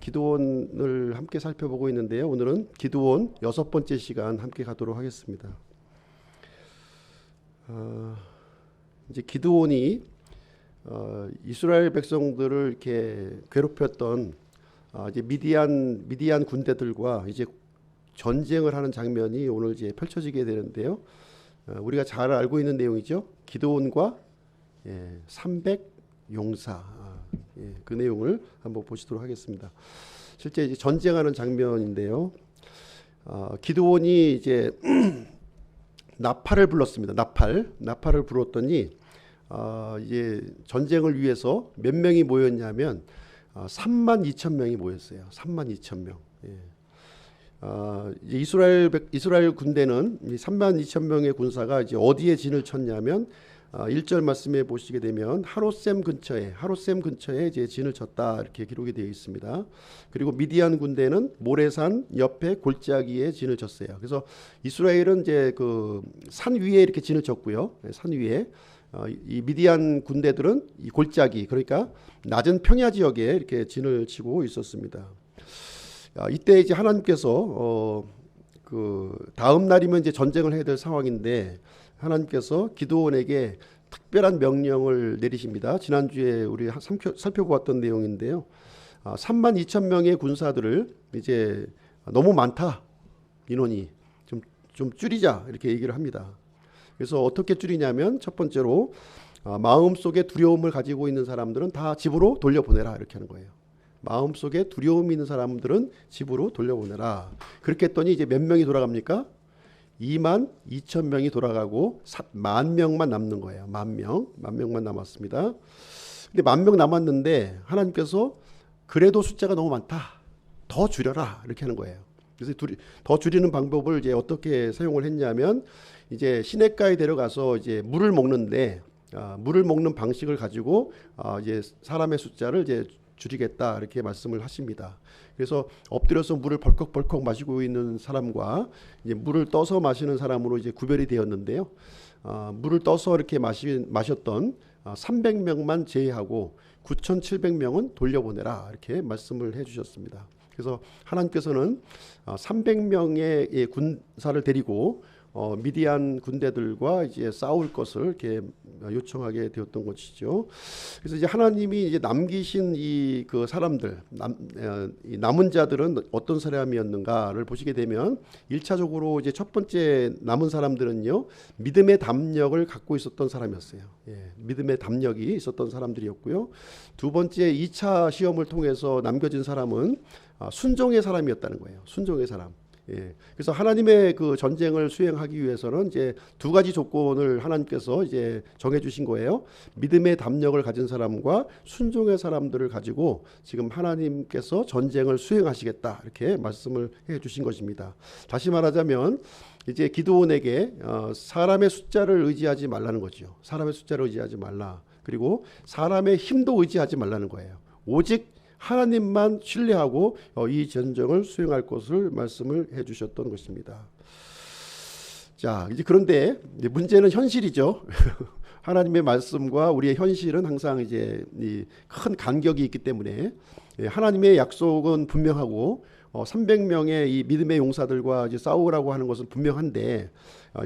기드온을 함께 살펴보고 있는데요. 오늘은 기드온 6번째 시간 함께 가도록 하겠습니다. 이제 기드온이 이스라엘 백성들을 이렇게 괴롭혔던 이제 미디안 군대들과 이제 전쟁을 하는 장면이 오늘 이제 펼쳐지게 되는데요. 우리가 잘 알고 있는 내용이죠. 기드온과 300 용사, 그 내용을 한번 보시도록 하겠습니다. 실제 이제 전쟁하는 장면인데요. 기드온이 이제 나팔을 불렀습니다. 나팔을 불었더니 이제 전쟁을 위해서 몇 명이 모였냐면 32,000명이 모였어요. 32,000명. 이제 이스라엘 군대는 32,000명의 군사가 이제 어디에 진을 쳤냐면 1절 말씀에 보시게 되면 하롯셈 근처에 이제 진을 쳤다 이렇게 기록이 되어 있습니다. 그리고 미디안 군대는 모래산 옆에 골짜기에 진을 쳤어요. 그래서 이스라엘은 이제 그 산 위에 이렇게 진을 쳤고요. 산 위에 이 미디안 군대들은 이 골짜기, 그러니까 낮은 평야 지역에 이렇게 진을 치고 있었습니다. 이때 이제 하나님께서 그 다음 날이면 이제 전쟁을 해야 될 상황인데 하나님께서 기드온에게 특별한 명령을 내리십니다. 지난주에 우리 살펴보았던 내용인데요. 32,000명의 군사들을 이제 너무 많다, 인원이 좀 줄이자 이렇게 얘기를 합니다. 그래서 어떻게 줄이냐면 첫 번째로 마음속에 두려움을 가지고 있는 사람들은 다 집으로 돌려보내라 이렇게 하는 거예요. 마음속에 두려움이 있는 사람들은 집으로 돌려보내라. 그렇게 했더니 이제 몇 명이 돌아갑니까? 22,000명이 돌아가고 10,000명만 남는 거예요. 10,000명만 남았습니다. 근데 10,000명 남았는데 하나님께서 그래도 숫자가 너무 많다, 더 줄여라 이렇게 하는 거예요. 그래서 더 줄이는 방법을 이제 어떻게 사용을 했냐면 이제 시냇가에 데려가서 이제 물을 먹는데 물을 먹는 방식을 가지고 이제 사람의 숫자를 이제 줄이겠다 이렇게 말씀을 하십니다. 그래서 엎드려서 물을 벌컥벌컥 마시고 있는 사람과 이제 물을 떠서 마시는 사람으로 이제 구별이 되었는데요. 물을 떠서 이렇게 마셨던 300명만 제외하고 9,700명은 돌려보내라 이렇게 말씀을 해주셨습니다. 그래서 하나님께서는 300명의 군사를 데리고 미디안 군대들과 이제 싸울 것을 이렇게 요청하게 되었던 것이죠. 그래서 이제 하나님이 이제 남기신 이 그 사람들, 남은 자들은 어떤 사람이었는가를 보시게 되면 1차적으로 이제 첫 번째 남은 사람들은요, 믿음의 담력을 갖고 있었던 사람이었어요. 믿음의 담력이 있었던 사람들이었고요. 두 번째 2차 시험을 통해서 남겨진 사람은 순종의 사람이었다는 거예요. 순종의 사람. 그래서 하나님의 그 전쟁을 수행하기 위해서는 이제 두 가지 조건을 하나님께서 이제 정해 주신 거예요. 믿음의 담력을 가진 사람과 순종의 사람들을 가지고 지금 하나님께서 전쟁을 수행하시겠다 이렇게 말씀을 해 주신 것입니다. 다시 말하자면 이제 기드온에게 사람의 숫자를 의지하지 말라는 거죠. 사람의 숫자를 의지하지 말라. 그리고 사람의 힘도 의지하지 말라는 거예요. 오직 하나님만 신뢰하고 이 전쟁을 수행할 것을 말씀을 해주셨던 것입니다. 자, 이제 그런데 문제는 현실이죠. 하나님의 말씀과 우리의 현실은 항상 이제 큰 간격이 있기 때문에 하나님의 약속은 분명하고 300명의 이 믿음의 용사들과 이제 싸우라고 하는 것은 분명한데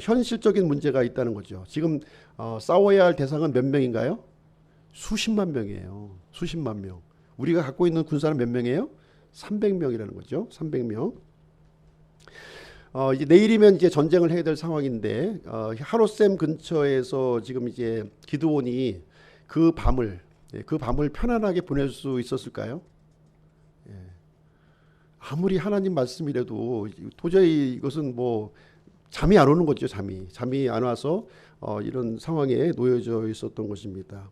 현실적인 문제가 있다는 거죠. 지금 싸워야 할 대상은 몇 명인가요? 수십만 명이에요. 수십만 명. 우리가 갖고 있는 군사는 몇 명이에요? 300명이라는 거죠. 300명. 이제 내일이면 이제 전쟁을 해야 될 상황인데 하롯셈 근처에서 지금 이제 기드온이 그 밤을 편안하게 보낼 수 있었을까요? 아무리 하나님 말씀이라도 도저히 이것은 뭐 잠이 안 오는 거죠. 잠이 안 와서 이런 상황에 놓여져 있었던 것입니다.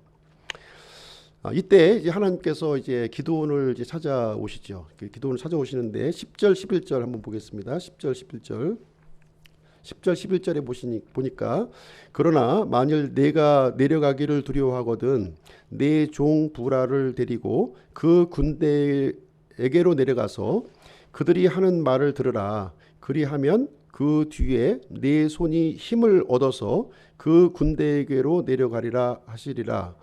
이때 이제 하나님께서 이제 기드온을 이제 찾아오시죠. 기드온을 찾아오시는데 10절 11절 한번 보겠습니다. 10절 11절에 보니까 그러나 만일 내가 내려가기를 두려워하거든 내 종 부라를 데리고 그 군대에게로 내려가서 그들이 하는 말을 들으라. 그리하면 그 뒤에 내 손이 힘을 얻어서 그 군대에게로 내려가리라 하시니라.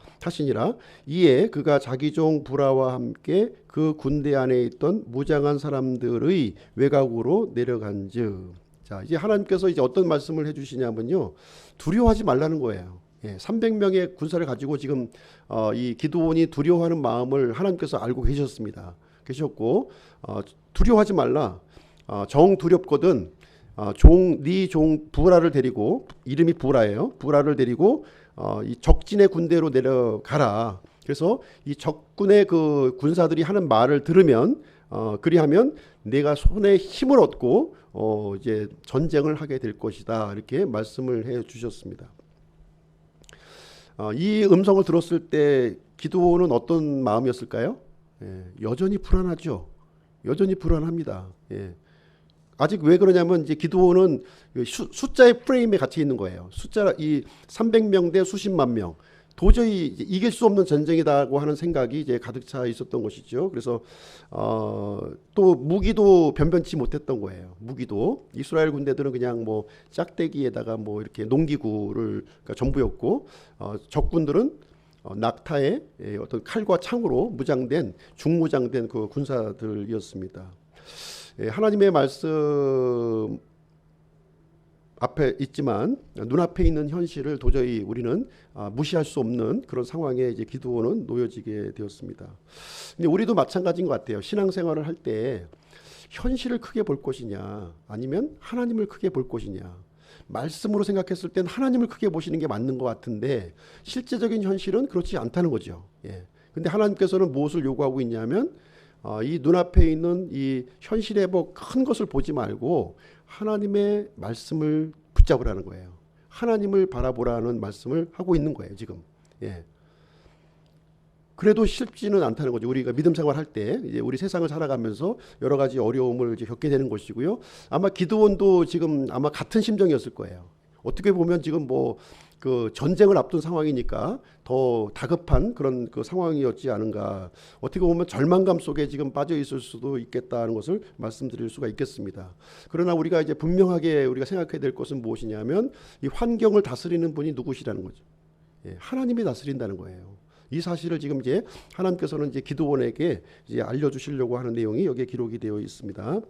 이에 그가 자기 종 부라와 함께 그 군대 안에 있던 무장한 사람들의 외곽으로 내려간즉. 자, 이제 하나님께서 이제 어떤 말씀을 해주시냐면요, 두려워하지 말라는 거예요. 300명의 군사를 가지고 지금 이 기드온이 두려워하는 마음을 하나님께서 알고 계셨고, 두려워하지 말라. 정 두렵거든 네 종 부라를 데리고, 이름이 부라예요. 부라를 데리고 이 적진의 군대로 내려가라. 그래서 이 적군의 그 군사들이 하는 말을 들으면 그리하면 내가 손에 힘을 얻고 이제 전쟁을 하게 될 것이다. 이렇게 말씀을 해 주셨습니다. 이 음성을 들었을 때 기드온은 어떤 마음이었을까요? 여전히 불안하죠. 여전히 불안합니다. 아직 왜 그러냐면 이제 기드온은 숫자의 프레임에 갇혀 있는 거예요. 숫자 이 300명 대 수십만 명. 도저히 이길 수 없는 전쟁이다고 하는 생각이 이제 가득 차 있었던 것이죠. 그래서 또 무기도 변변치 못했던 거예요. 무기도 이스라엘 군대들은 그냥 뭐 짝대기에다가 뭐 이렇게 농기구를 그러니까 전부였고, 적군들은 낙타에 어떤 칼과 창으로 무장된 중무장된 그 군사들이었습니다. 하나님의 말씀 앞에 있지만 눈앞에 있는 현실을 도저히 우리는 무시할 수 없는 그런 상황에 이제 기드온은 놓여지게 되었습니다. 근데 우리도 마찬가지인 것 같아요. 신앙생활을 할 때 현실을 크게 볼 것이냐, 아니면 하나님을 크게 볼 것이냐. 말씀으로 생각했을 땐 하나님을 크게 보시는 게 맞는 것 같은데 실제적인 현실은 그렇지 않다는 거죠. 근데 하나님께서는 무엇을 요구하고 있냐면 이 눈앞에 있는 이 현실의 뭐 큰 것을 보지 말고 하나님의 말씀을 붙잡으라는 거예요. 하나님을 바라보라는 말씀을 하고 있는 거예요, 지금. 그래도 쉽지는 않다는 거죠. 우리가 믿음 생활할 때 이제 우리 세상을 살아가면서 여러 가지 어려움을 이제 겪게 되는 것이고요. 아마 기드온도 지금 아마 같은 심정이었을 거예요. 어떻게 보면 지금 뭐 그 전쟁을 앞둔 상황이니까 더 다급한 그런 그 상황이었지 않은가. 어떻게 보면 절망감 속에 지금 빠져 있을 수도 있겠다는 것을 말씀드릴 수가 있겠습니다. 그러나 우리가 이제 분명하게 우리가 생각해야 될 것은 무엇이냐면 이 환경을 다스리는 분이 누구시라는 거죠. 하나님이 다스린다는 거예요. 이 사실을 지금 이제 하나님께서는 이제 기드온에게 이제 알려주시려고 하는 내용이 여기에 기록이 되어 있습니다.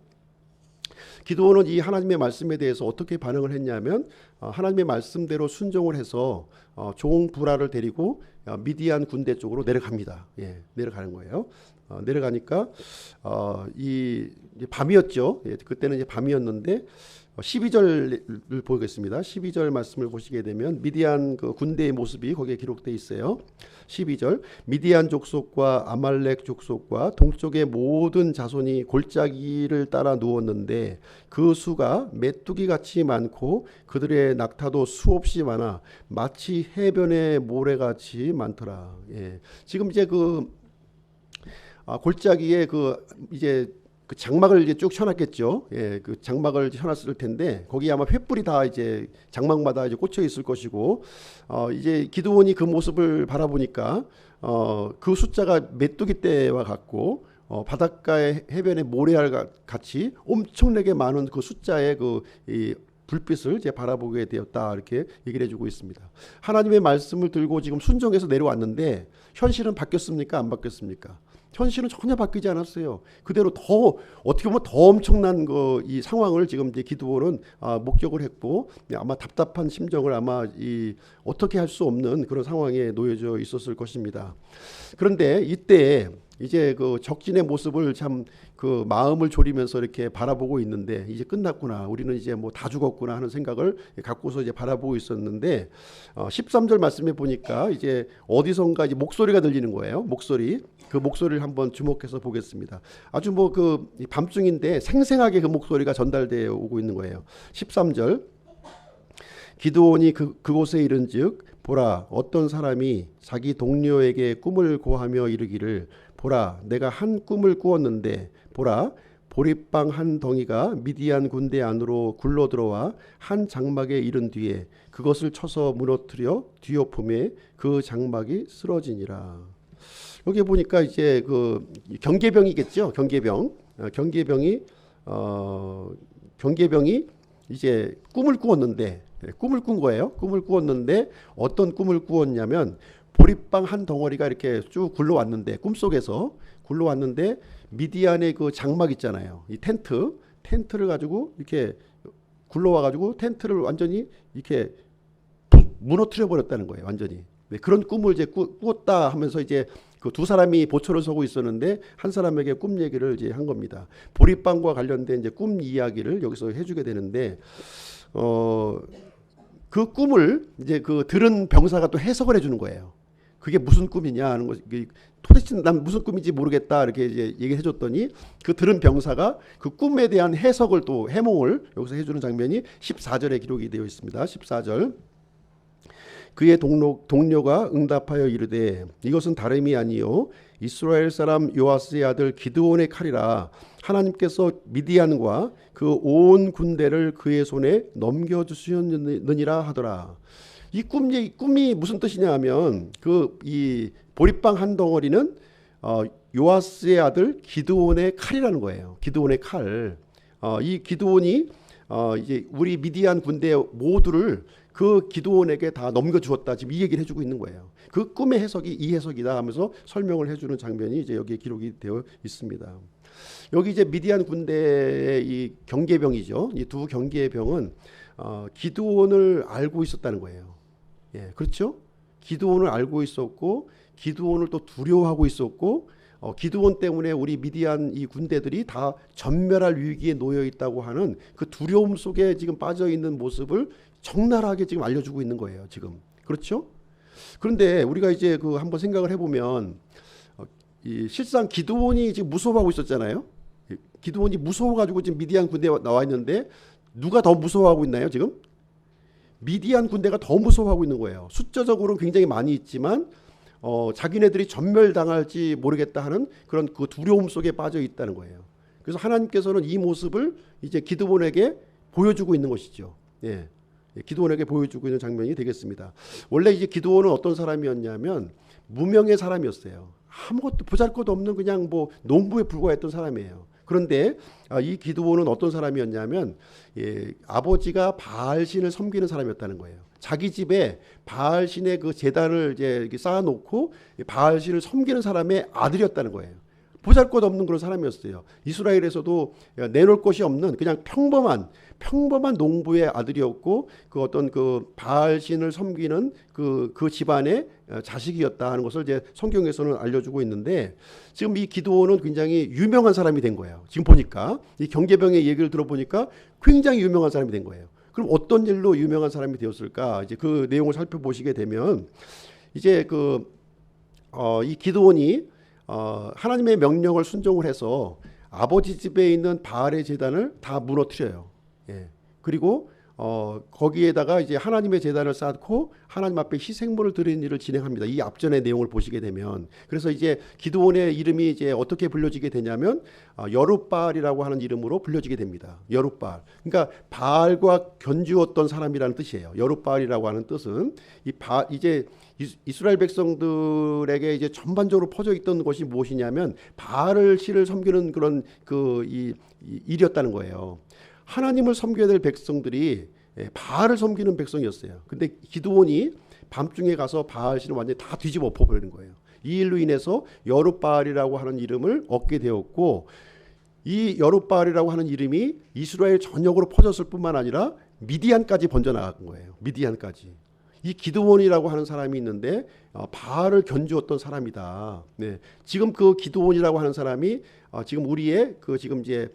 기드온은 이 하나님의 말씀에 대해서 어떻게 반응을 했냐면 하나님의 말씀대로 순종을 해서 종 부라를 데리고 미디안 군대 쪽으로 내려갑니다. 내려가는 거예요. 내려가니까 이 밤이었죠. 그때는 이제 밤이었는데 12절을 보겠습니다. 12절 말씀을 보시게 되면 미디안 그 군대의 모습이 거기에 기록되어 있어요. 12절 미디안 족속과 아말렉 족속과 동쪽의 모든 자손이 골짜기를 따라 누웠는데 그 수가 메뚜기 같이 많고 그들의 낙타도 수없이 많아 마치 해변의 모래같이 많더라. 지금 이제 그 골짜기에 그 이제 그 장막을 이제 쭉 쳐놨겠죠. 그 장막을 쳐놨을 텐데 거기 아마 횃불이 다 이제 장막마다 이제 꽂혀 있을 것이고, 이제 기드온이 그 모습을 바라보니까 그 숫자가 메뚜기 떼와 같고 바닷가의 해변의 모래알 같이 엄청나게 많은 그 숫자의 그 이 불빛을 이제 바라보게 되었다, 이렇게 얘기를 해주고 있습니다. 하나님의 말씀을 들고 지금 순종해서 내려왔는데 현실은 바뀌었습니까? 안 바뀌었습니까? 현실은 전혀 바뀌지 않았어요. 그대로 더 어떻게 보면 더 엄청난 이 상황을 지금 이제 기드온은 목격을 했고, 아마 답답한 심정을 아마 어떻게 할 수 없는 그런 상황에 놓여져 있었을 것입니다. 그런데 이때 이제 그 적진의 모습을 참 그 마음을 졸이면서 이렇게 바라보고 있는데 이제 끝났구나, 우리는 이제 뭐 다 죽었구나 하는 생각을 갖고서 이제 바라보고 있었는데 13절 말씀에 보니까 이제 어디선가 이제 목소리가 들리는 거예요. 목소리. 그 목소리를 한번 주목해서 보겠습니다. 아주 뭐 그 밤중인데 생생하게 그 목소리가 전달되어 오고 있는 거예요. 13절 기드온이 그곳에 이른즉 보라, 어떤 사람이 자기 동료에게 꿈을 고하며 이르기를 보라, 내가 한 꿈을 꾸었는데 보라, 보리빵 한 덩이가 미디안 군대 안으로 굴러 들어와 한 장막에 이른 뒤에 그것을 쳐서 무너뜨려 뒤엎음에 그 장막이 쓰러지니라. 여기 보니까 이제 그 경계병이겠죠. 경계병. 경계병이 경계병이 이제 꿈을 꾸었는데 꿈을 꾼 거예요. 꿈을 꾸었는데 어떤 꿈을 꾸었냐면 보리빵 한 덩어리가 이렇게 쭉 굴러왔는데 꿈속에서 굴러왔는데 미디안의 그 장막 있잖아요. 이 텐트를 가지고 이렇게 굴러와 가지고 텐트를 완전히 이렇게 무너뜨려 버렸다는 거예요. 완전히. 네, 그런 꿈을 이제 꾸었다 하면서 이제 그 두 사람이 보초를 서고 있었는데 한 사람에게 꿈 얘기를 이제 한 겁니다. 보리빵과 관련된 이제 꿈 이야기를 여기서 해주게 되는데 그 꿈을 이제 그 들은 병사가 또 해석을 해주는 거예요. 그게 무슨 꿈이냐 하는 거. 도대체 난 무슨 꿈인지 모르겠다 이렇게 이제 얘기해 줬더니 그 들은 병사가 그 꿈에 대한 해석을 또 해몽을 여기서 해주는 장면이 14절에 기록이 되어 있습니다. 14절. 그의 동료가 응답하여 이르되 이것은 다름이 아니요 이스라엘 사람 요아스의 아들 기드온의 칼이라 하나님께서 미디안과 그 온 군대를 그의 손에 넘겨주셨느니라 하더라. 이 꿈이 무슨 뜻이냐 하면 그 이 보리빵 한 덩어리는 요아스의 아들 기드온의 칼이라는 거예요. 기드온의 칼. 이 기드온이 이제 우리 미디안 군대 모두를 그 기드온에게 다 넘겨주었다. 지금 이 얘기를 해주고 있는 거예요. 그 꿈의 해석이 이 해석이다 하면서 설명을 해주는 장면이 이제 여기에 기록이 되어 있습니다. 여기 이제 미디안 군대의 이 경계병이죠. 이 두 경계병은 기드온을 알고 있었다는 거예요. 예, 그렇죠? 기드온을 알고 있었고 기드온을 또 두려워하고 있었고 기드온 때문에 우리 미디안 이 군대들이 다 전멸할 위기에 놓여 있다고 하는 그 두려움 속에 지금 빠져 있는 모습을 적나라하게 지금 알려주고 있는 거예요. 지금 그렇죠? 그런데 우리가 이제 그 한번 생각을 해보면 이 실상 기드온이 지금 무서워하고 있었잖아요. 기드온이 무서워가지고 지금 미디안 군대에 나와 있는데 누가 더 무서워하고 있나요? 지금 미디안 군대가 더 무서워하고 있는 거예요. 숫자적으로는 굉장히 많이 있지만 자기네들이 전멸당할지 모르겠다 하는 그런 그 두려움 속에 빠져 있다는 거예요. 그래서 하나님께서는 이 모습을 이제 기드온에게 보여주고 있는 것이죠. 예. 기드온에게 보여주고 있는 장면이 되겠습니다. 원래 이제 기드온은 어떤 사람이었냐면 무명의 사람이었어요. 아무것도 보잘것도 없는 그냥 뭐 농부에 불과했던 사람이에요. 그런데 이 기드온은 어떤 사람이었냐면 아버지가 바알신을 섬기는 사람이었다는 거예요. 자기 집에 바알신의 그 제단을 이제 쌓아놓고 바알신을 섬기는 사람의 아들이었다는 거예요. 보잘것없는 그런 사람이었어요. 이스라엘에서도 내놓을 것이 없는 그냥 평범한 농부의 아들이었고 그 어떤 그 바알신을 섬기는 그 집안의 자식이었다 하는 것을 이제 성경에서는 알려주고 있는데 지금 이 기드온은 굉장히 유명한 사람이 된 거예요. 지금 보니까 이 경계병의 얘기를 들어보니까 굉장히 유명한 사람이 된 거예요. 그럼 어떤 일로 유명한 사람이 되었을까? 이제 그 내용을 살펴보시게 되면 이제 이 기드온이 하나님의 명령을 순종을 해서 아버지 집에 있는 바알의 제단을 다 무너뜨려요. 예. 그리고 거기에다가 이제 하나님의 제단을 쌓고 하나님 앞에 희생물을 드리는 일을 진행합니다. 이 앞전의 내용을 보시게 되면 그래서 이제 기드온의 이름이 이제 어떻게 불려지게 되냐면 여룻바알이라고 하는 이름으로 불려지게 됩니다. 여룻바알. 그러니까 바알과 견주었던 사람이라는 뜻이에요. 여룻바알이라고 하는 뜻은 이제 이스라엘 백성들에게 이제 전반적으로 퍼져 있던 것이 무엇이냐면 바알을 신을 섬기는 그런 일이었다는 거예요. 하나님을 섬겨야 될 백성들이 바알을 섬기는 백성이었어요. 근데 기드온이 밤중에 가서 바알 신을 완전히 다 뒤집어 엎어버리는 거예요. 이 일로 인해서 여룻바알이라고 하는 이름을 얻게 되었고 이 여룻바알이라고 하는 이름이 이스라엘 전역으로 퍼졌을 뿐만 아니라 미디안까지 번져나간 거예요. 미디안까지. 이 기드온이라고 하는 사람이 있는데 바알을 견주었던 사람이다. 네. 지금 그 기드온이라고 하는 사람이 지금 우리의 지금 이제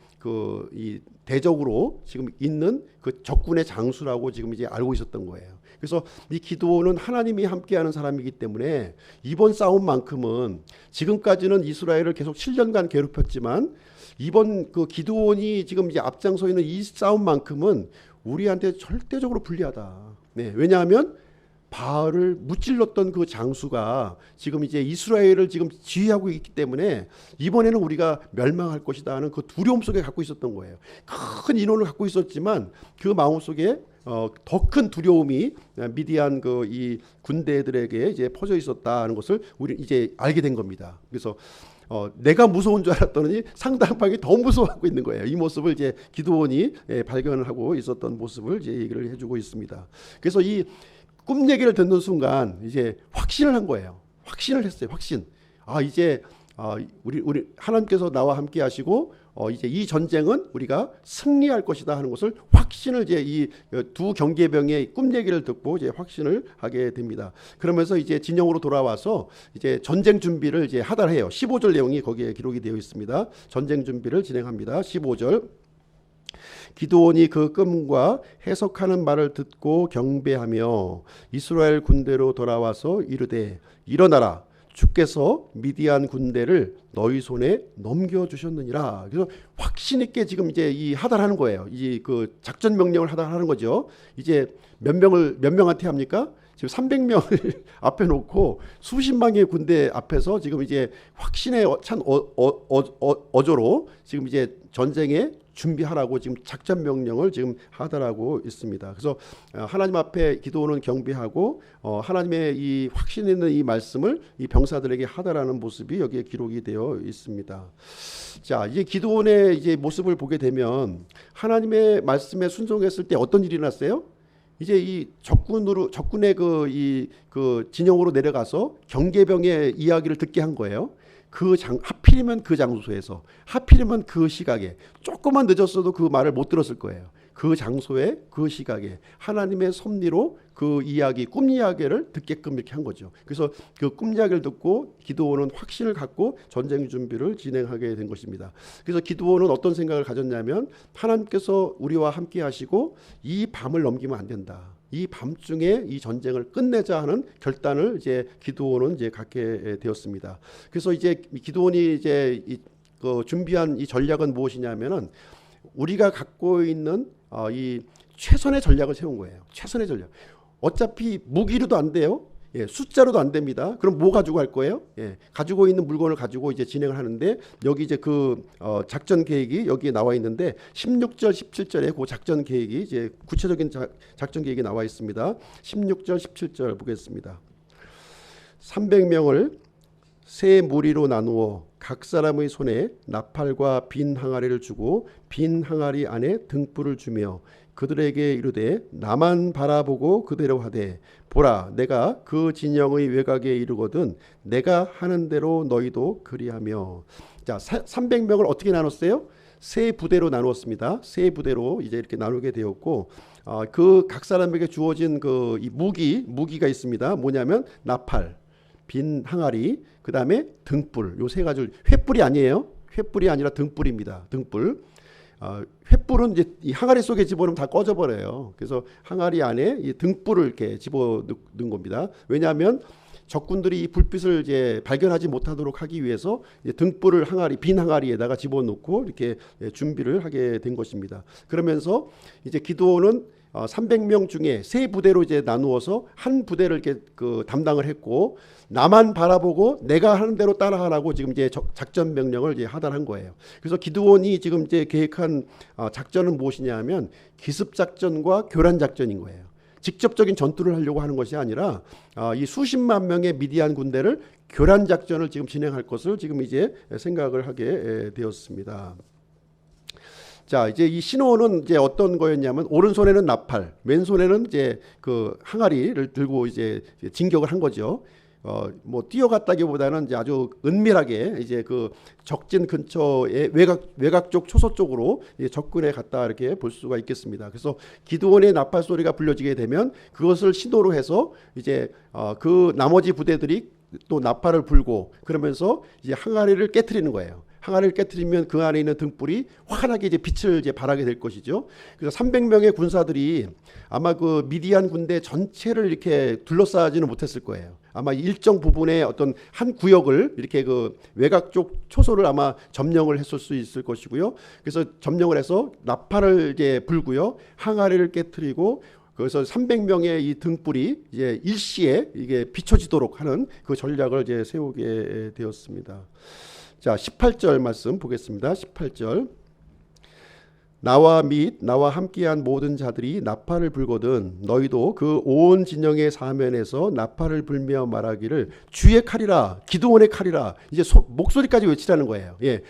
이 대적으로 지금 있는 그 적군의 장수라고 지금 이제 알고 있었던 거예요. 그래서 이 기드온은 하나님이 함께하는 사람이기 때문에 이번 싸움만큼은 지금까지는 이스라엘을 계속 7년간 괴롭혔지만 이번 그 기드온이 지금 이제 앞장서 있는 이 싸움만큼은 우리한테 절대적으로 불리하다. 네. 왜냐하면 바알을 무찔렀던 그 장수가 지금 이제 이스라엘을 지금 지휘하고 있기 때문에 이번에는 우리가 멸망할 것이다 하는 그 두려움 속에 갖고 있었던 거예요. 큰 인원을 갖고 있었지만 그 마음 속에 더 큰 두려움이 미디안 이 군대들에게 이제 퍼져 있었다는 것을 우리 이제 알게 된 겁니다. 그래서 내가 무서운 줄 알았더니 상대방이 더 무서워하고 있는 거예요. 이 모습을 이제 기드온이 발견을 하고 있었던 모습을 이제 얘기를 해주고 있습니다. 그래서 이 꿈 얘기를 듣는 순간 이제 확신을 한 거예요. 확신을 했어요. 확신. 이제 우리 하나님께서 나와 함께 하시고 이제 이 전쟁은 우리가 승리할 것이다 하는 것을 확신을 이제 이 두 경계병의 꿈 얘기를 듣고 이제 확신을 하게 됩니다. 그러면서 이제 진영으로 돌아와서 이제 전쟁 준비를 이제 하달 해요. 15절 내용이 거기에 기록이 되어 있습니다. 전쟁 준비를 진행합니다. 15절. 기드온이 그 꿈과 해석하는 말을 듣고 경배하며 이스라엘 군대로 돌아와서 이르되 일어나라 주께서 미디안 군대를 너희 손에 넘겨주셨느니라. 그래서 확신 있게 지금 이제 이 하달하는 거예요. 이 그 작전 명령을 하달하는 거죠. 이제 몇 명한테 합니까? 지금 300명을 앞에 놓고 수십만의 군대 앞에서 지금 이제 확신에 찬 어조로 지금 이제 전쟁에 준비하라고 지금 작전 명령을 지금 하달하고 있습니다. 그래서 하나님 앞에 기도는 경배하고 하나님의 이 확신 있는 이 말씀을 이 병사들에게 하달하는 모습이 여기에 기록이 되어 있습니다. 자, 이제 기도원의 이제 모습을 보게 되면 하나님의 말씀에 순종했을 때 어떤 일이 났어요? 이제 이 적군의 그 진영으로 내려가서 경계병의 이야기를 듣게 한 거예요. 하필이면 그 장소에서, 하필이면 그 시각에, 조금만 늦었어도 그 말을 못 들었을 거예요. 그 장소에, 그 시각에 하나님의 섭리로 그 이야기, 꿈 이야기를 듣게끔 이렇게 한 거죠. 그래서 그 꿈 이야기를 듣고 기드온은 확신을 갖고 전쟁 준비를 진행하게 된 것입니다. 그래서 기드온은 어떤 생각을 가졌냐면 하나님께서 우리와 함께 하시고 이 밤을 넘기면 안 된다. 이 밤중에 이 전쟁을 끝내자 하는 결단을 이제 기드온은 이제 갖게 되었습니다. 그래서 이제 기드온이 이제 그 준비한 이 전략은 무엇이냐면은 우리가 갖고 있는 이 최선의 전략을 세운 거예요. 최선의 전략. 어차피 무기로도 안 돼요. 숫자로도 안 됩니다. 그럼 뭐 가지고 할 거예요? 가지고 있는 물건을 가지고 이제 진행을 하는데 여기 이제 그 작전 계획이 여기에 나와 있는데 16절, 17절에 그 작전 계획이 이제 구체적인 작전 계획이 나와 있습니다. 16절, 17절 보겠습니다. 300명을 세 무리로 나누어 각 사람의 손에 나팔과 빈 항아리를 주고 빈 항아리 안에 등불을 주며 그들에게 이르되 나만 바라보고 그대로 하되 보라 내가 그 진영의 외곽에 이르거든 내가 하는 대로 너희도 그리하며. 자, 300명을 어떻게 나눴어요? 세 부대로 나누었습니다. 세 부대로 이제 이렇게 나누게 되었고 그 각 사람에게 주어진 그 이 무기가 있습니다. 뭐냐면 나팔, 빈 항아리, 그 다음에 등불. 요 세 가지를, 횃불이 아니에요. 횃불이 아니라 등불입니다. 등불. 횃불은 이제 이 항아리 속에 집어넣으면 다 꺼져버려요. 그래서 항아리 안에 이 등불을 이렇게 집어넣는 겁니다. 왜냐하면 적군들이 이 불빛을 이제 발견하지 못하도록 하기 위해서 등불을 빈 항아리에다가 집어넣고 이렇게 준비를 하게 된 것입니다. 그러면서 이제 기드온은 300명 중에 세 부대로 이제 나누어서 한 부대를 이렇게 그 담당을 했고 나만 바라보고 내가 하는 대로 따라하라고 지금 이제 작전 명령을 이제 하달한 거예요. 그래서 기드온이 지금 이제 계획한 작전은 무엇이냐면 기습 작전과 교란 작전인 거예요. 직접적인 전투를 하려고 하는 것이 아니라 이 수십만 명의 미디안 군대를 교란 작전을 지금 진행할 것을 지금 이제 생각을 하게 되었습니다. 자, 이제 이 신호는 이제 어떤 거였냐면 오른손에는 나팔, 왼손에는 이제 그 항아리를 들고 이제 진격을 한 거죠. 뭐 뛰어갔다기보다는 이제 아주 은밀하게 이제 그 적진 근처의 외곽 쪽 초소 쪽으로 접근해 갔다 이렇게 볼 수가 있겠습니다. 그래서 기드온의 나팔 소리가 불려지게 되면 그것을 신호로 해서 이제 그 나머지 부대들이 또 나팔을 불고 그러면서 이제 항아리를 깨트리는 거예요. 항아리를 깨트리면 그 안에 있는 등불이 환하게 이제 빛을 이제 발하게 될 것이죠. 그래서 300명의 군사들이 아마 그 미디안 군대 전체를 이렇게 둘러싸지는 못했을 거예요. 아마 일정 부분의 어떤 한 구역을 이렇게 그 외곽 쪽 초소를 아마 점령을 했을 수 있을 것이고요. 그래서 점령을 해서 나팔을 이제 불고요. 항아리를 깨트리고 그래서 300명의 이 등불이 이제 일시에 이게 비춰지도록 하는 그 전략을 이제 세우게 되었습니다. 자, 18절 말씀 보겠습니다. 18절. 나와 및 나와 함께한 모든 자들이 나팔을 불거든 너희도 그 온 진영의 사면에서 나팔을 불며 말하기를 주의 칼이라 기드온의 칼이라 이제 목소리까지 외치라는 거예요. 예,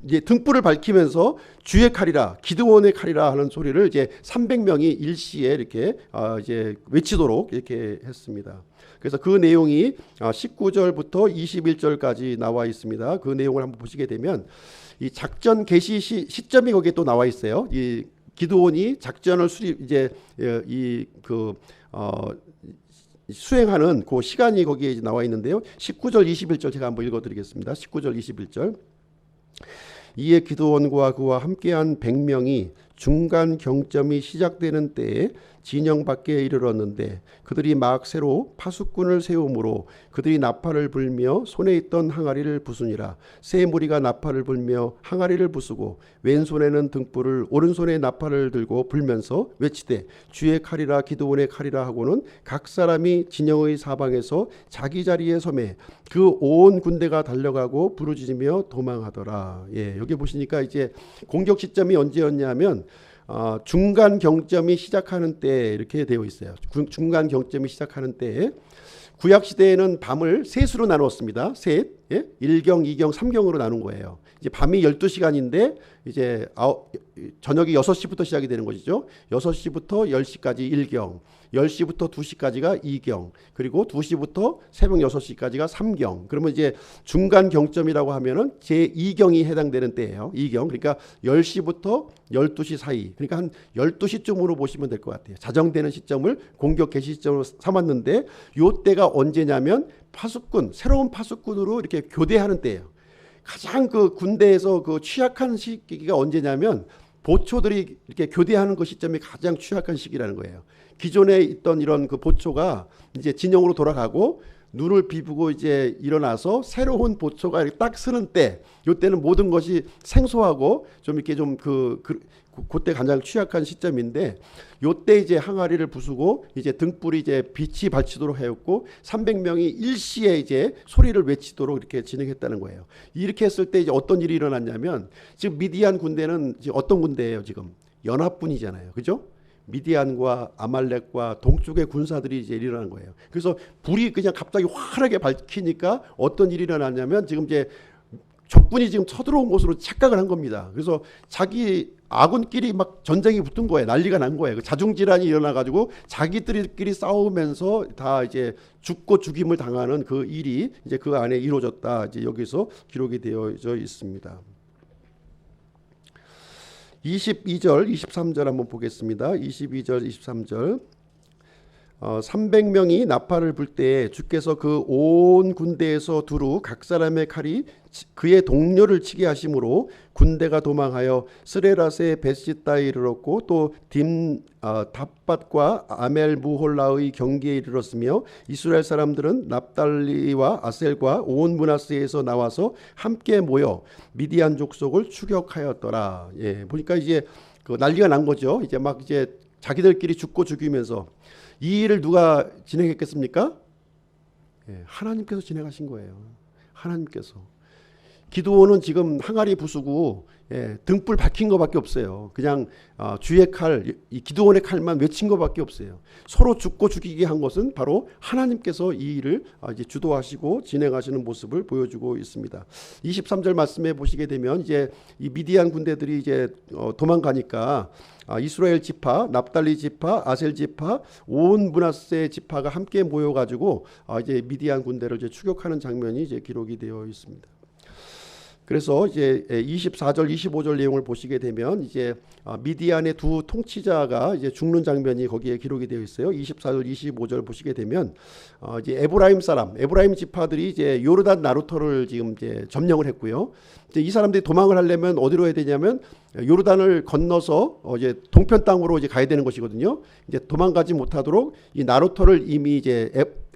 이제 등불을 밝히면서 주의 칼이라 기드온의 칼이라 하는 소리를 이제 300명이 일시에 이렇게 이제 외치도록 이렇게 했습니다. 그래서 그 내용이 19절부터 21절까지 나와 있습니다. 그 내용을 한번 보시게 되면 이 작전 개시 시점이 거기에 또 나와 있어요. 이 기드온이 작전을 수행하는 그 시간이 거기에 나와 있는데요. 19절 21절 제가 한번 읽어드리겠습니다. 19절 21절. 이에 기드온과 그와 함께한 100명이 중간 경점이 시작되는 때에 진영 밖에 이르렀는데 그들이 막 새로 파수꾼을 세우므로 그들이 나팔을 불며 손에 있던 항아리를 부수니라. 세 무리가 나팔을 불며 항아리를 부수고 왼손에는 등불을 오른손에 나팔을 들고 불면서 외치되 주의 칼이라 기드온의 칼이라 하고는 각 사람이 진영의 사방에서 자기 자리에 서매 그 온 군대가 달려가고 부르짖으며 도망하더라. 예, 여기 보시니까 이제 공격 시점이 언제였냐면 중간 경점이 시작하는 때 이렇게 되어 있어요. 중간 경점이 시작하는 때에 구약 시대에는 밤을 셋으로 나눴습니다. 셋, 예? 1경, 2경, 3경으로 나눈 거예요. 이제 밤이 12시간인데 이제 저녁이 6시부터 시작이 되는 것이죠. 6시부터 10시까지 1경, 10시부터 2시까지가 2경, 그리고 2시부터 새벽 6시까지가 3경. 그러면 이제 중간 경점이라고 하면은 제2경이 해당되는 때예요. 2경. 그러니까 10시부터 12시 사이. 그러니까 한 12시쯤으로 보시면 될 것 같아요. 자정되는 시점을 공격 개시 시점으로 삼았는데 요 때가 언제냐면 새로운 파수꾼으로 이렇게 교대하는 때예요. 가장 그 군대에서 그 취약한 시기가 언제냐면 보초들이 이렇게 교대하는 그 시점이 가장 취약한 시기라는 거예요. 기존에 있던 이런 그 보초가 이제 진영으로 돌아가고 눈을 비비고 이제 일어나서 새로운 보초가 이렇게 딱 서는 때, 이때는 모든 것이 생소하고 좀 이렇게 좀 그때 가장 취약한 시점인데, 요때 이제 항아리를 부수고 이제 등불이 이제 빛이 발치도록 하였고 300명이 일시에 이제 소리를 외치도록 이렇게 진행했다는 거예요. 이렇게 했을 때 이제 어떤 일이 일어났냐면, 지금 미디안 군대는 이제 어떤 군대예요? 지금 연합군이잖아요, 그죠? 미디안과 아말렉과 동쪽의 군사들이 이제 일어난 거예요. 그래서 불이 그냥 갑자기 환하게 밝히니까 어떤 일이 일어났냐면, 지금 이제 적군이 지금 쳐들어온 곳으로 착각을 한 겁니다. 그래서 자기 아군끼리 막 전쟁이 붙은 거예요. 난리가 난 거예요. 자중질환이 일어나가지고 자기들끼리 싸우면서 다 이제 죽고 죽임을 당하는 그 일이 이제 그 안에 이루어졌다. 이제 여기서 기록이 되어져 있습니다. 22절, 23절 한번 보겠습니다. 22절, 23절. 300명이 나팔을 불 때 주께서 그 온 군대에서 두루 각 사람의 칼이 그의 동료를 치게 하심으로 군대가 도망하여 스레라세 베시다에 이르렀고 또 답밭과 아멜 무홀라의 경계에 이르렀으며 이스라엘 사람들은 납달리와 아셀과 온 므낫세에서 나와서 함께 모여 미디안 족속을 추격하였더라. 예, 보니까 이제 그 난리가 난 거죠. 이제 막 이제 자기들끼리 죽고 죽이면서 이 일을 누가 진행했겠습니까? 예, 하나님께서 진행하신 거예요. 하나님께서. 기드온은 지금 항아리 부수고 등불 밝힌 것밖에 없어요. 그냥 주의 칼, 이 기드온의 칼만 외친 것밖에 없어요. 서로 죽고 죽이게 한 것은 바로 하나님께서 이 일을 이제 주도하시고 진행하시는 모습을 보여주고 있습니다. 23절 말씀에 보시게 되면 이제 이 미디안 군대들이 이제 도망가니까 이스라엘 지파, 납달리 지파, 아셀 지파, 온 므낫세 지파가 함께 모여가지고 이제 미디안 군대를 이제 추격하는 장면이 이제 기록이 되어 있습니다. 그래서 이제 24절, 25절 내용을 보시게 되면 이제 미디안의 두 통치자가 이제 죽는 장면이 거기에 기록이 되어 있어요. 24절, 25절 보시게 되면 이제 에브라임 지파들이 이제 요르단 나루터를 지금 이제 점령을 했고요. 이제 이 사람들이 도망을 하려면 어디로 해야 되냐면 요르단을 건너서 이제 동편 땅으로 이제 가야 되는 것이거든요. 이제 도망가지 못하도록 이 나루터를 이미 이제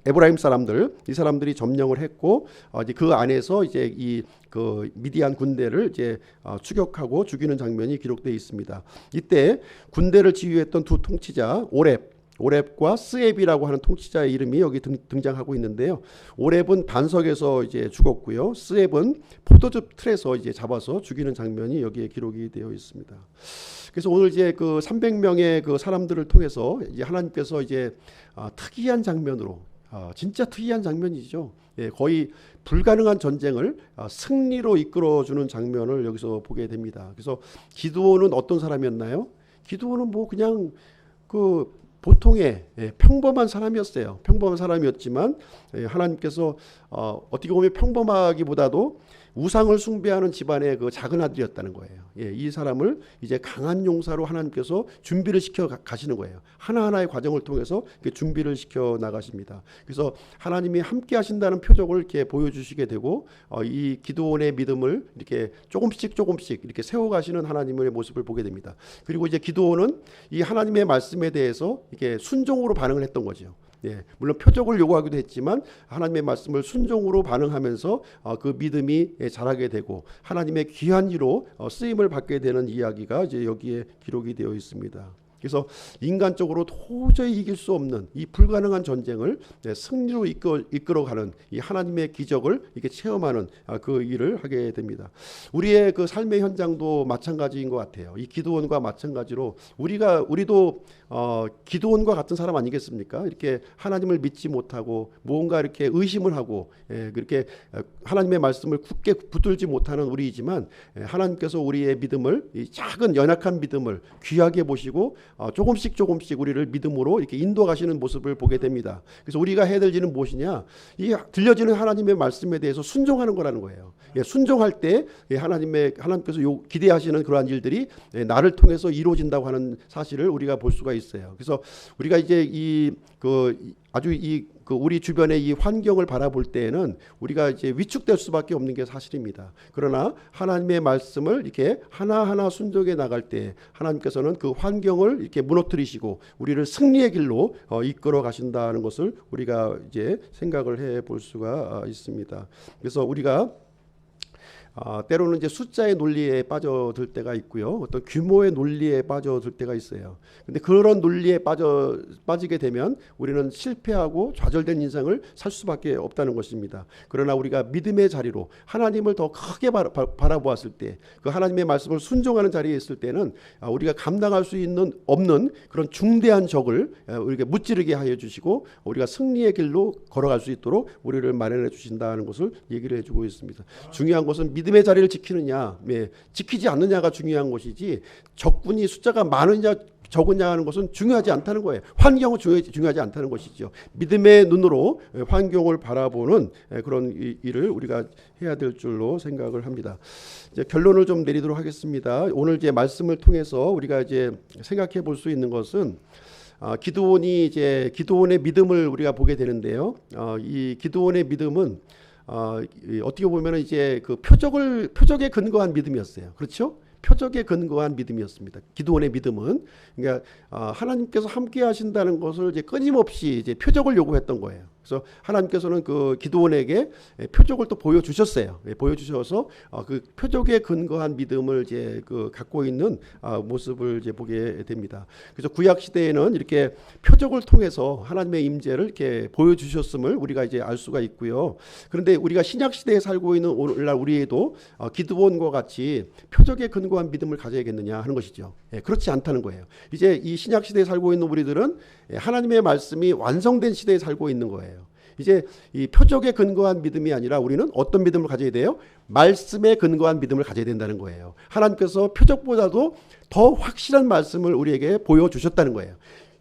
에브라임 사람들, 이 사람들이 점령을 했고 이제 그 안에서 이제 이 그 미디안 군대를 이제 추격하고 죽이는 장면이 기록되어 있습니다. 이때 군대를 지휘했던 두 통치자 오렙, 오렙과 스앱이라고 하는 통치자의 이름이 여기 등장하고 있는데요. 오렙은 반석에서 이제 죽었고요. 스앱은 포도즙 틀에서 이제 잡아서 죽이는 장면이 여기에 기록이 되어 있습니다. 그래서 오늘 이제 그 300명의 그 사람들을 통해서 이제 하나님께서 이제 특이한 장면으로 진짜 특이한 장면이죠. 예, 거의 불가능한 전쟁을 승리로 이끌어주는 장면을 여기서 보게 됩니다. 그래서 기드온은 어떤 사람이었나요? 기드온은 뭐 그냥 그 보통의 평범한 사람이었어요. 평범한 사람이었지만 하나님께서 어떻게 보면 평범하기보다도 우상을 숭배하는 집안의 그 작은 아들이었다는 거예요. 이 사람을 이제 강한 용사로 하나님께서 준비를 시켜 가시는 거예요. 하나하나의 과정을 통해서 준비를 시켜 나가십니다. 그래서 하나님이 함께 하신다는 표적을 이렇게 보여주시게 되고 이 기드온의 믿음을 이렇게 조금씩 이렇게 세워가시는 하나님의 모습을 보게 됩니다. 그리고 이제 기드온은 이 하나님의 말씀에 대해서 이렇게 순종으로 반응을 했던 거죠. 물론 표적을 요구하기도 했지만 하나님의 말씀을 순종으로 반응하면서 그 믿음이 자라게 되고 하나님의 귀한 이로 쓰임을 받게 되는 이야기가 이제 여기에 기록이 되어 있습니다. 그래서 인간적으로 도저히 이길 수 없는 이 불가능한 전쟁을 승리로 이끌어가는 이 하나님의 기적을 이렇게 체험하는 그 일을 하게 됩니다. 우리의 그 삶의 현장도 마찬가지인 것 같아요. 이 기드온과 마찬가지로 우리도 기드온과 같은 사람 아니겠습니까? 이렇게 하나님을 믿지 못하고 무언가 이렇게 의심을 하고 그렇게 하나님의 말씀을 굳게 붙들지 못하는 우리이지만 하나님께서 우리의 믿음을 이 작은 연약한 믿음을 귀하게 보시고 조금씩 우리를 믿음으로 이렇게 인도하시는 모습을 보게 됩니다. 그래서 우리가 해야 될 일은 무엇이냐? 이 들려지는 하나님의 말씀에 대해서 순종하는 거라는 거예요. 순종할 때 하나님께서 기대하시는 그러한 일들이 나를 통해서 이루어진다고 하는 사실을 우리가 볼 수가 있어요. 그래서 우리가 이제 우리 주변의 이 환경을 바라볼 때에는 우리가 이제 위축될 수밖에 없는 게 사실입니다. 그러나 하나님의 말씀을 이렇게 하나하나 순종해 나갈 때 하나님께서는 그 환경을 이렇게 무너뜨리시고 우리를 승리의 길로 이끌어 가신다는 것을 우리가 이제 생각을 해 볼 수가 있습니다. 그래서 우리가 때로는 이제 숫자의 논리에 빠져들 때가 있고요. 어떤 규모의 논리에 빠져들 때가 있어요. 근데 그런 논리에 빠지게 되면 우리는 실패하고 좌절된 인생을 살 수밖에 없다는 것입니다. 그러나 우리가 믿음의 자리로 하나님을 더 크게 바라보았을 때, 그 하나님의 말씀을 순종하는 자리에 있을 때는 우리가 감당할 수 없는 그런 중대한 적을 우리가 무찌르게 하여 주시고 우리가 승리의 길로 걸어갈 수 있도록 우리를 마련해 주신다는 것을 얘기를 해주고 있습니다. 중요한 것은 믿음의 자리를 지키느냐, 지키지 않느냐가 중요한 것이지 적군이 숫자가 많으냐 적으냐 하는 것은 중요하지 않다는 거예요. 환경은 중요하지 않다는 것이죠. 믿음의 눈으로 환경을 바라보는 그런 일을 우리가 해야 될 줄로 생각을 합니다. 이제 결론을 좀 내리도록 하겠습니다. 오늘 이제 말씀을 통해서 우리가 이제 생각해 볼 수 있는 것은 기드온의 믿음을 우리가 보게 되는데요. 이 기드온의 믿음은 어떻게 보면 이제 그 표적에 근거한 믿음이었어요. 그렇죠? 표적에 근거한 믿음이었습니다. 기드온의 믿음은 그러니까 하나님께서 함께 하신다는 것을 이제 끊임없이 이제 표적을 요구했던 거예요. 그래서 하나님께서는 그 기드온에게 표적을 또 보여주셨어요. 보여주셔서 그 표적에 근거한 믿음을 이제 갖고 있는 모습을 이제 보게 됩니다. 그래서 구약 시대에는 이렇게 표적을 통해서 하나님의 임재를 이렇게 보여주셨음을 우리가 이제 알 수가 있고요. 그런데 우리가 신약 시대에 살고 있는 오늘날 우리에도 기드온과 같이 표적에 근거한 믿음을 가져야겠느냐 하는 것이죠. 그렇지 않다는 거예요. 이제 이 신약 시대에 살고 있는 우리들은 하나님의 말씀이 완성된 시대에 살고 있는 거예요. 이제 이 표적에 근거한 믿음이 아니라 우리는 어떤 믿음을 가져야 돼요? 말씀에 근거한 믿음을 가져야 된다는 거예요. 하나님께서 표적보다도 더 확실한 말씀을 우리에게 보여주셨다는 거예요.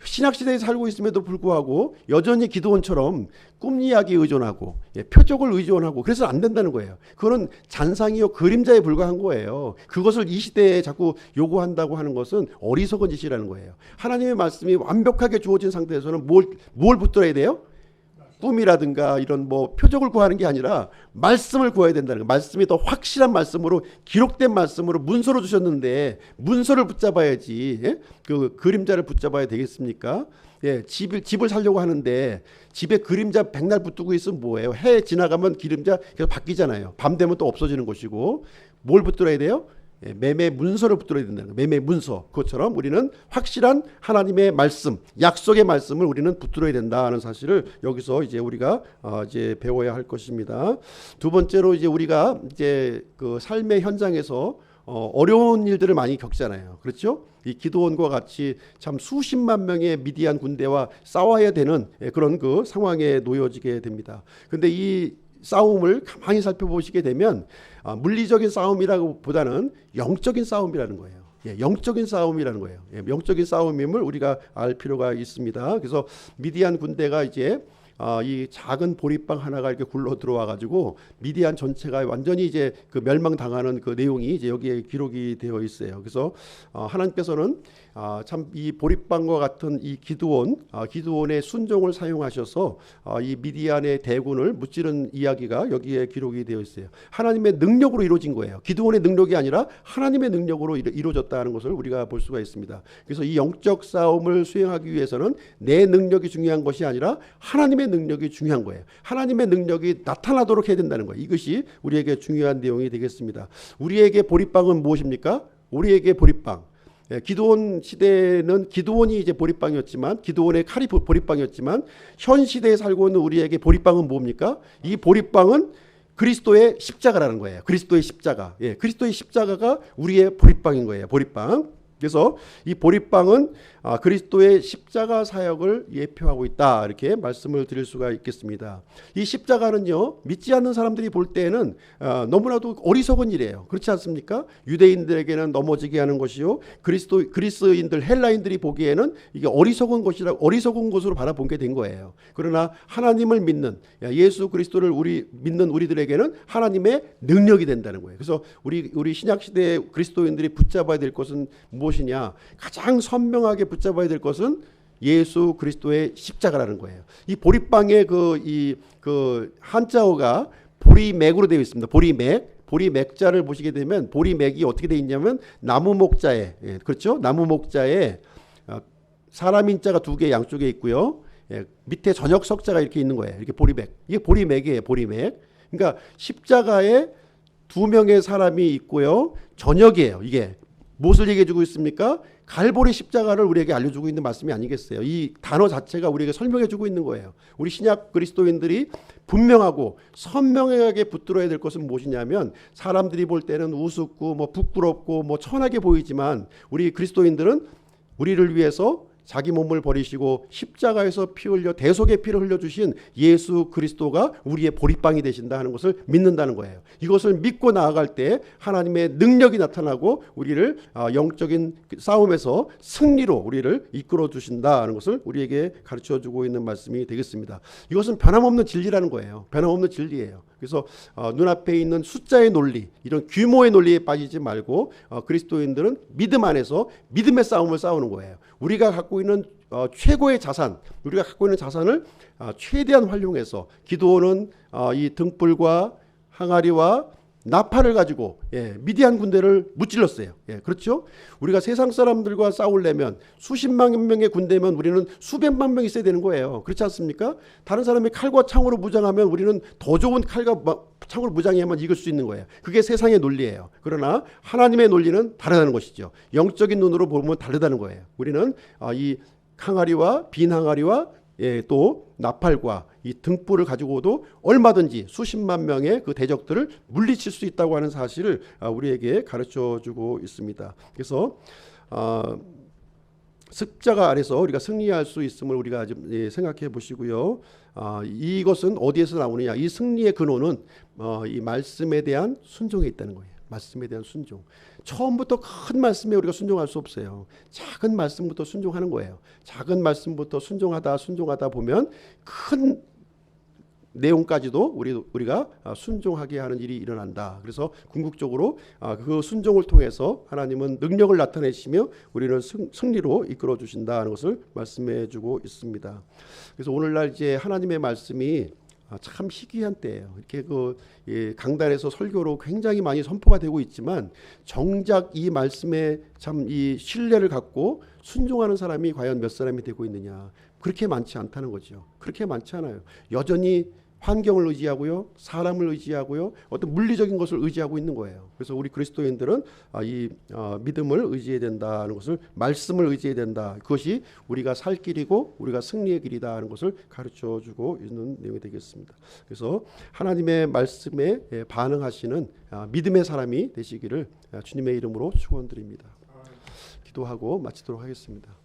신약시대에 살고 있음에도 불구하고 여전히 기드온처럼 꿈 이야기에 의존하고 표적을 의존하고 그래서 안 된다는 거예요. 그거는 잔상이요 그림자에 불과한 거예요. 그것을 이 시대에 자꾸 요구한다고 하는 것은 어리석은 짓이라는 거예요. 하나님의 말씀이 완벽하게 주어진 상태에서는 뭘 붙들어야 돼요? 꿈이라든가 이런 표적을 구하는 게 아니라 말씀을 구해야 된다는 거예요. 말씀이 더 확실한 말씀으로 기록된 말씀으로 문서로 주셨는데 문서를 붙잡아야지 그 그림자를 붙잡아야 되겠습니까? 집을 살려고 하는데 집에 그림자 백날 붙들고 있으면 뭐예요? 해 지나가면 그림자 계속 바뀌잖아요. 밤 되면 또 없어지는 것이고 뭘 붙들어야 돼요? 매매 문서를 붙들어야 된다는 거예요. 매매 문서. 그것처럼 우리는 확실한 하나님의 말씀, 약속의 말씀을 우리는 붙들어야 된다는 사실을 여기서 이제 우리가 이제 배워야 할 것입니다. 두 번째로 이제 우리가 이제 그 삶의 현장에서 어려운 일들을 많이 겪잖아요. 그렇죠? 이 기드온과 같이 참 수십만 명의 미디안 군대와 싸워야 되는 그런 그 상황에 놓여지게 됩니다. 근데 이 싸움을 가만히 살펴보시게 되면 물리적인 싸움이라고 보다는 영적인 싸움이라는 거예요. 영적인 싸움이라는 거예요. 영적인 싸움임을 우리가 알 필요가 있습니다. 그래서 미디안 군대가 이제 이 작은 보리빵 하나가 이렇게 굴러 들어와 가지고 미디안 전체가 완전히 이제 그 멸망당하는 그 내용이 이제 여기에 기록이 되어 있어요. 그래서 하나님께서는 참 이 보리빵과 같은 이 기드온의 순종을 사용하셔서 이 미디안의 대군을 무찌른 이야기가 여기에 기록이 되어 있어요. 하나님의 능력으로 이루어진 거예요. 기드온의 능력이 아니라 하나님의 능력으로 이루어졌다는 것을 우리가 볼 수가 있습니다. 그래서 이 영적 싸움을 수행하기 위해서는 내 능력이 중요한 것이 아니라 하나님의 능력이 중요한 거예요. 하나님의 능력이 나타나도록 해야 된다는 거예요. 이것이 우리에게 중요한 내용이 되겠습니다. 우리에게 보리빵은 무엇입니까? 우리에게 보리빵. 기드온 시대는 기드온이 이제 보리빵이었지만, 기드온의 칼이 보리빵이었지만, 현 시대에 살고 있는 우리에게 보리빵은 뭡니까? 이 보리빵은 그리스도의 십자가라는 거예요. 그리스도의 십자가. 그리스도의 십자가가 우리의 보리빵인 거예요. 보리빵. 그래서 이 보리빵은 그리스도의 십자가 사역을 예표하고 있다, 이렇게 말씀을 드릴 수가 있겠습니다. 이 십자가는요, 믿지 않는 사람들이 볼 때는 너무나도 어리석은 일이에요. 그렇지 않습니까? 유대인들에게는 넘어지게 하는 것이요, 그리스인들 헬라인들이 보기에는 이게 어리석은 것으로 바라보게 된 거예요. 그러나 하나님을 믿는, 예수 그리스도를 믿는 우리들에게는 하나님의 능력이 된다는 거예요. 그래서 우리 신약 시대 그리스도인들이 붙잡아야 될 것은 무엇이냐? 가장 선명하게 붙잡아야 될 것은 예수 그리스도의 십자가라는 거예요. 이 보리빵의 그 한자어가 보리맥으로 되어 있습니다. 보리맥자를 보시게 되면 보리맥이 어떻게 되어 있냐면 나무 목자에, 그렇죠? 나무 목자에 사람 인자가 두 개 양쪽에 있고요. 밑에 저녁 석자가 이렇게 있는 거예요. 이렇게 보리맥. 이게 보리맥이에요. 보리맥. 그러니까 십자가에 두 명의 사람이 있고요. 저녁이에요. 이게 무엇을 얘기해 주고 있습니까? 갈보리 십자가를 우리에게 알려주고 있는 말씀이 아니겠어요? 이 단어 자체가 우리에게 설명해 주고 있는 거예요. 우리 신약 그리스도인들이 분명하고 선명하게 붙들어야 될 것은 무엇이냐면, 사람들이 볼 때는 우습고 뭐 부끄럽고 뭐 천하게 보이지만, 우리 그리스도인들은 우리를 위해서 자기 몸을 버리시고 십자가에서 피 흘려 대속의 피를 흘려주신 예수 그리스도가 우리의 보리빵이 되신다 하는 것을 믿는다는 거예요. 이것을 믿고 나아갈 때 하나님의 능력이 나타나고 우리를 영적인 싸움에서 승리로 우리를 이끌어 주신다 는 것을 우리에게 가르쳐 주고 있는 말씀이 되겠습니다. 이것은 변함없는 진리라는 거예요. 변함없는 진리예요. 그래서 눈앞에 있는 숫자의 논리, 이런 규모의 논리에 빠지지 말고 그리스도인들은 믿음 안에서 믿음의 싸움을 싸우는 거예요. 우리가 갖고 있는 최고의 자산, 우리가 갖고 있는 자산을 최대한 활용해서, 기드온은 이 등불과 항아리와 나팔을 가지고 미디안 군대를 무찔렀어요. 그렇죠? 우리가 세상 사람들과 싸우려면 수십만 명의 군대면 우리는 수백만 명 있어야 되는 거예요. 그렇지 않습니까? 다른 사람이 칼과 창으로 무장하면 우리는 더 좋은 칼과 창으로 무장해야만 이길 수 있는 거예요. 그게 세상의 논리예요. 그러나 하나님의 논리는 다르다는 것이죠. 영적인 눈으로 보면 다르다는 거예요. 우리는 이 항아리와 빈 항아리와 또 나팔과 이 등불을 가지고도 얼마든지 수십만 명의 그 대적들을 물리칠 수 있다고 하는 사실을 우리에게 가르쳐 주고 있습니다. 그래서 십자가 아래서 우리가 승리할 수 있음을 우리가 좀 생각해 보시고요. 이것은 어디에서 나오느냐? 이 승리의 근원은 이 말씀에 대한 순종에 있다는 거예요. 말씀에 대한 순종. 처음부터 큰 말씀에 우리가 순종할 수 없어요. 작은 말씀부터 순종하는 거예요. 작은 말씀부터 순종하다 보면 큰 내용까지도 우리가 순종하게 하는 일이 일어난다. 그래서 궁극적으로 그 순종을 통해서 하나님은 능력을 나타내시며 우리는 승리로 이끌어 주신다는 것을 말씀해 주고 있습니다. 그래서 오늘날 이제 하나님의 말씀이 참 희귀한 때예요. 이렇게 강단에서 설교로 굉장히 많이 선포가 되고 있지만, 정작 이 말씀에 참 이 신뢰를 갖고 순종하는 사람이 과연 몇 사람이 되고 있느냐? 그렇게 많지 않다는 거죠. 그렇게 많지 않아요. 여전히 환경을 의지하고요, 사람을 의지하고요, 어떤 물리적인 것을 의지하고 있는 거예요. 그래서 우리 그리스도인들은 이 믿음을 의지해야 된다는 것을, 말씀을 의지해야 된다. 그것이 우리가 살 길이고 우리가 승리의 길이다 하는 것을 가르쳐주고 있는 내용이 되겠습니다. 그래서 하나님의 말씀에 반응하시는 믿음의 사람이 되시기를 주님의 이름으로 축원드립니다. 기도하고 마치도록 하겠습니다.